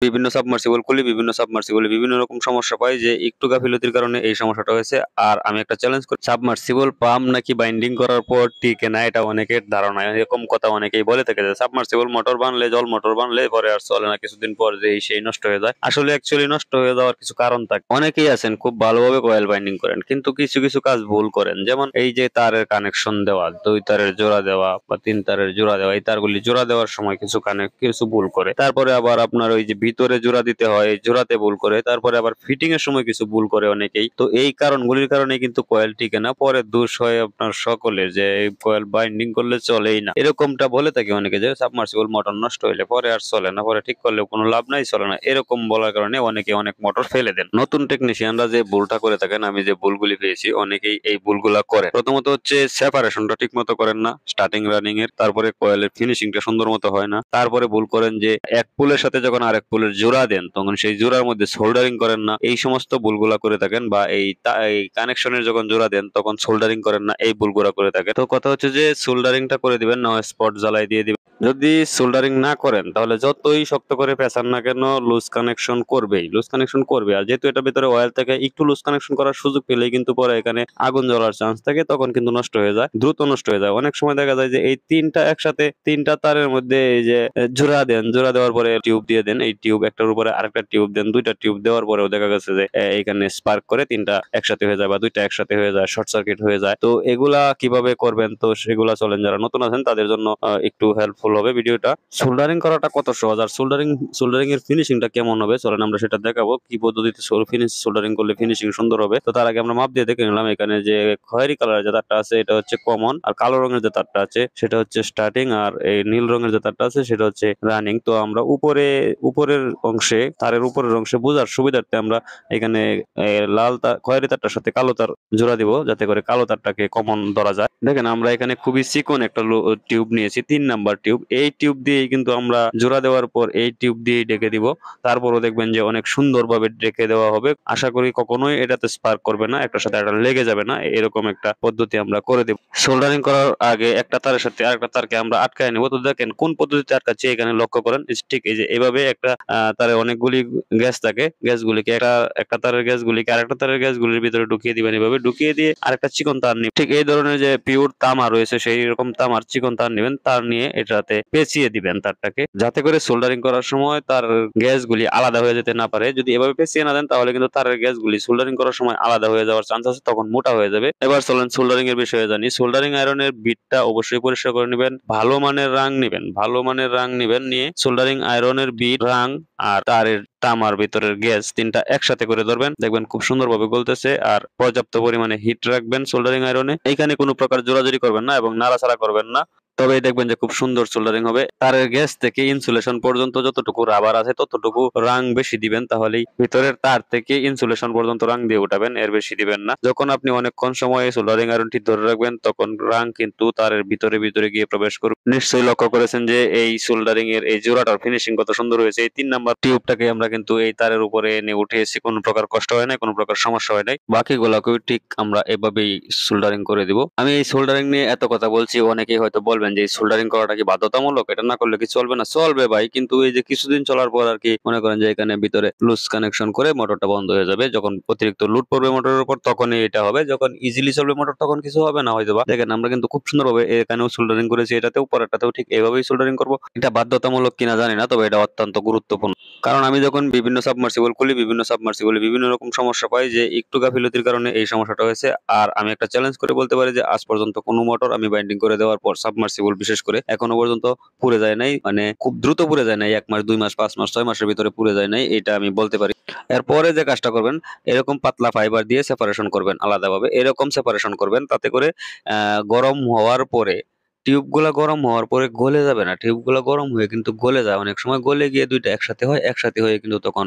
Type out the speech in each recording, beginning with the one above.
বিভিন্ন সাবমার্সিবল খুলি, বিভিন্ন সাবমার্সিবলে বিভিন্ন রকম সমস্যা পাই যে একটু গাফিলতির কারণে এই সমস্যাটা হয়েছে। আর আমি একটা চ্যালেঞ্জ করি, সাবমার্সিবল পাম্প নাকি বাইন্ডিং করার পর টিকে না, এটা অনেকের ধারণা। এরকম কথা অনেকেই বলে থাকে যে সাবমার্সিবল মোটর বানলে, জল মোটর বানলে পরে আর চলে না, কিছুদিন পর যে সেই নষ্ট হয়ে যায়। আসলে অ্যাকচুয়ালি নষ্ট হয়ে যাওয়ার কিছু কারণ থাকে। অনেকেই আছেন খুব ভালোভাবে কয়েল বাইন্ডিং করেন, কিন্তু কিছু কিছু কাজ ভুল করেন। যেমন এই যে তারের কানেকশন দেওয়া, 2 তারের জোড়া দেওয়া বা 3 তারের জোড়া দেওয়া, এই তারগুলি জোড়া দেওয়ার সময় কিছু ভুল করে। তারপরে আবার আপনার ওই যে ভিতরে জোড়া দিতে হয়, এই জোড়াতে ভুল করে। তারপরে আবার ফিটিং এর সময় কিছু ভুল করে অনেকেই। তো এই কারণগুলির কারণে কিন্তু কয়েল টিকে না, পরে দোষ হয় আপনার সকলের, যে কয়েল বাইন্ডিং করলে চলেই না। এরকমটা বলে থাকে অনেকে যে সাবমার্সিবল মোটর নষ্ট হইলে পরে আর চলে না, পরে ঠিক করলেও কোনো লাভ নাই, চলে না, এরকম বলার কারণে অনেকে অনেক মোটর ফেলে দেন। নতুন টেকনিশিয়ানরা যে ভুলটা করে থাকেন, আমি যে ভুলগুলি পেয়েছি, অনেকেই এই ভুলগুলা করে। প্রথমত হচ্ছে সেপারেশনটা ঠিক মতো করেন না স্টার্টিং রানিং এর, তারপরে কয়েলের ফিনিশিংটা সুন্দর মতো হয় না। তারপরে ভুল করেন যে এক পুলের সাথে যখন আরেক পুলের জোড়া দেন, তখন সেই জোড়ার মধ্যে সোল্ডারিং করেন না। এই সমস্ত ভুলগুলা করে থাকেন। বা এই কানেকশনের যখন জোড়া দেন তখন সোল্ডারিং করেন না, এই ভুলগুলা করে থাকে। তো কথা হচ্ছে যে সোল্ডারিংটা করে দিবেন, না স্পট জ্বালাই দিয়ে দিবেন। যদি সোল্ডারিং না করেন তাহলে যতই শক্ত করে পেঁচান না কেন, লুজ কানেকশন করবেই, লুজ কানেকশন করবে। আর যেহেতু এটা ভিতরে অয়েল থাকে, একটু লুজ কানেকশন করার সুযোগ পেলেই কিন্তু পরে এখানে আগুন জ্বলার চান্স থাকে, তখন কিন্তু নষ্ট হয়ে যায়, দ্রুত নষ্ট হয়ে যায়। অনেক সময় দেখা যায় যে এই তিনটা একসাথে, তিনটা তারের মধ্যে এই যে জোড়া দেন, জোড়া দেওয়ার পরে টিউব দিয়ে দেন, এই টিউব একটার উপরে আরেকটা টিউব দেন, 2টা টিউব দেওয়ার পরেও দেখা গেছে যে এইখানে স্পার্ক করে 3টা একসাথে হয়ে যায় বা 2টা একসাথে হয়ে যায়, শর্ট সার্কিট হয়ে যায়। তো এগুলা কিভাবে করবেন, তো সেগুলা চলেন যারা নতুন আছেন তাদের জন্য একটু হেল্পফুল হবে ভিডিওটা। সোল্ডারিং করাটা কত সহজ, আর সোল্ডারিং এর ফিনিশিংটা কেমন হবে চলেন আমরা সেটা দেখাবো, কি পদ্ধতিতে সোল্ডারিং করলে ফিনিশিং সুন্দর হবে। তো তার আগে আমরা মাপ দিয়ে দেখে নিলাম। এখানে যে খয়েরি কালারের যে তারটা আছে এটা হচ্ছে কমন, আর কালো রঙের যে তারটা আছে সেটা হচ্ছে স্টার্টিং, আর এই নীল রঙের যে তারটা আছে সেটা হচ্ছে রানিং। তো আমরা উপরের অংশে, তারের উপরের অংশে বোঝার সুবিধার্থে আমরা এখানে লাল তার, খয়েরি তারটার সাথে কালো তার জোড়া দিব, যাতে করে কালো তারটাকে কমন ধরা যায়। দেখেন আমরা এখানে খুবই চিকন একটা টিউব নিয়েছি, 3 নাম্বার টিউব। এই টিউব দিয়ে কিন্তু আমরা জোড়া দেওয়ার পর এই টিউব দিয়ে ডেকে দিব। তারপরও দেখবেন যে অনেক সুন্দরভাবে ডেকে দেওয়া হবে। আশা করি কখনোই এটাতে স্পার্ক করবে না, একটার সাথে একটা লেগে যাবে না, এরকম একটা পদ্ধতি আমরা করে দেব। সোল্ডারিং করার আগে একটা তারের সাথে আরেকটা তারকে আমরা আটকায় নেব। তো দেখেন কোন পদ্ধতিতে আটকাচ্ছি, এখানে লক্ষ্য করেন। ঠিক এই যে এভাবে একটা তারে অনেকগুলি গ্যাস থাকে, গ্যাসগুলিকে একটা তারের গ্যাসগুলিকে আরেকটা তারের গ্যাসগুলির ভিতরে ঢুকিয়ে দিবেন, এভাবে ঢুকিয়ে দিয়ে আরেকটা চিকন তার নিবেন। ঠিক এই ধরনের যে পিওর তামা রয়েছে সেই রকম তামার চিকন তার নিবেন, তার নিয়ে এটাতে পেঁচিয়ে দিবেন তারটাকে, যাতে করে সোল্ডারিং করার সময় তার গ্যাসগুলি আলাদা হয়ে যেতে না পারে। যদি এভাবে পেঁচিয়ে না দেন তাহলে কিন্তু তারের গ্যাসগুলি সোল্ডারিং করার সময় আলাদা হয়ে যাওয়ার চান্স আছে, তখন মোটা হয়ে যাবে। এবার চলেন সোল্ডারিং এর বিষয়ে জানি। সোল্ডারিং আয়রনের বিটটা অবশ্যই পরিষ্কার করে নেবেন, ভালো মানের রাং নেবেন, ভালো মানের রাং নেবেন, নিয়ে সোল্ডারিং আয়রনের বিট, রাং আর তারের তামার ভিতরের গ্যাস 3টা একসাথে করে ধরবেন, দেখবেন খুব সুন্দরভাবে গলতেছে। আর পর্যাপ্ত পরিমাণে হিট রাখবেন সোল্ডারিং আয়রনে। এইখানে কোনো প্রকার জোরাজুরি করবেন না এবং নাড়াচাড়া করবেন না, তবেই দেখবেন যে খুব সুন্দর সোল্ডারিং হবে। তারের গ্যাস থেকে ইনসুলেশন পর্যন্ত যতটুকু রাবার আছে ততটুকু রাং বেশি দিবেন, তাহলেই ভিতরের তার থেকে ইনসুলেশন পর্যন্ত রাং দিয়ে উঠাবেন, এর বেশি দিবেন না। যখন আপনি অনেকক্ষণ সময় সোল্ডারিং আয়রনটি ধরে রাখবেন তখন রাং কিন্তু তারের ভিতরে গিয়ে প্রবেশ করবে। নিশ্চয়ই লক্ষ্য করেছেন যে এই সোল্ডারিং এর এই জোড়াটার ফিনিশিং কত সুন্দর হয়েছে। এই 3 নাম্বার টিউবটাকে আমরা কিন্তু এই তারের উপরে এনে উঠিয়েছি, কোনো প্রকার কষ্ট হয় নাই, কোনো প্রকার সমস্যা হয় নাই। বাকিগুলোকেও ঠিক আমরা এভাবেই সোল্ডারিং করে দিব। আমি এই সোল্ডারিং নিয়ে এত কথা বলছি, অনেকেই হয়তো বলবেন যে সোল্ডারিং করাটা কি বাধ্যতামূলক, এটা না করলে কি চলবে না? চলবে ভাই, কিন্তু এই যে কিছুদিন চলার পর আর কি মনে করেন যে এখানে ভিতরে লুজ কানেকশন করে মোটরটা বন্ধ হয়ে যাবে। যখন অতিরিক্ত লোড পড়বে মোটরের উপর তখনই এটা হবে, যখন ইজিলি চলবে মোটর তখন কিছু হবে না হয়তো বা। দেখেন আমরা কিন্তু খুব সুন্দরভাবে এখানেও সোল্ডারিং করেছি, এটাতেও পরেরটাতেও ঠিক এভাবেই সোল্ডারিং করব। এটা বাধ্যতামূলক কিনা জানি না, তবে এটা অত্যন্ত গুরুত্বপূর্ণ। কারণ আমি যখন বিভিন্ন সাবমার্সিবল খুলি, বিভিন্ন সাবমার্সিবলে বিভিন্ন রকম সমস্যা পাই, যে একটু গাফিলতির কারণে এই সমস্যাটা হয়েছে। আর আমি একটা চ্যালেঞ্জ করে বলতে পারি যে আজ পর্যন্ত কোনো মোটর আমি বাইন্ডিং করে দেওয়ার পর, সাবমার্সিবল বিশেষ করে, এখনো পর্যন্ত পুড়ে যায় নাই। মানে খুব দ্রুত পুড়ে যায় নাই, 1 মাস 2 মাস 5 মাস 6 মাসের ভিতরে পুড়ে যায় নাই, এটা আমি বলতে পারি। এরপরে যে কাজটা করবেন, এরকম পাতলা ফাইবার দিয়ে সেপারেশন করবেন আলাদাভাবে, এরকম সেপারেশন করবেন, তাতে করে গরম হওয়ার পরে, টিউবগুলা গরম হওয়ার পরে গলে যাবে না, টিউবগুলা গরম হয়ে কিন্তু গলে যায়, অনেক সময় গলে গিয়ে 2টা একসাথে হয়, একসাথে হয়ে কিন্তু তখন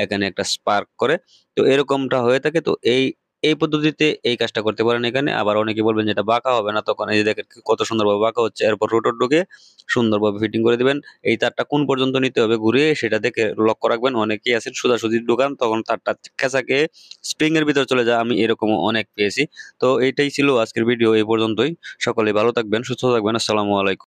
এখানে একটা স্পার্ক করে। তো এরকমটা হয়ে থাকে। তো এই পদ্ধতিতে এই কাজটা করতে পারেন এখানে। আবার অনেকে বলবেন যে এটা বাঁকা হবে না, তখন এই যে দেখেন কত সুন্দরভাবে বাঁকা হচ্ছে। এরপর রোটর ঢুকে সুন্দরভাবে ফিটিং করে দিবেন। এই তারটা কোন পর্যন্ত নিতে হবে ঘুরিয়ে সেটা দেখে লক্ষ্য রাখবেন। অনেকেই আছেন সোজাসুজি ঢোকান, তখন তারটা খেঁচা খেয়ে স্প্রিং এর ভিতর চলে যায়, আমি এরকমও অনেক পেয়েছি। তো এইটাই ছিল আজকের ভিডিও, এই পর্যন্তই। সকলেই ভালো থাকবেন, সুস্থ থাকবেন। আসসালামু আলাইকুম।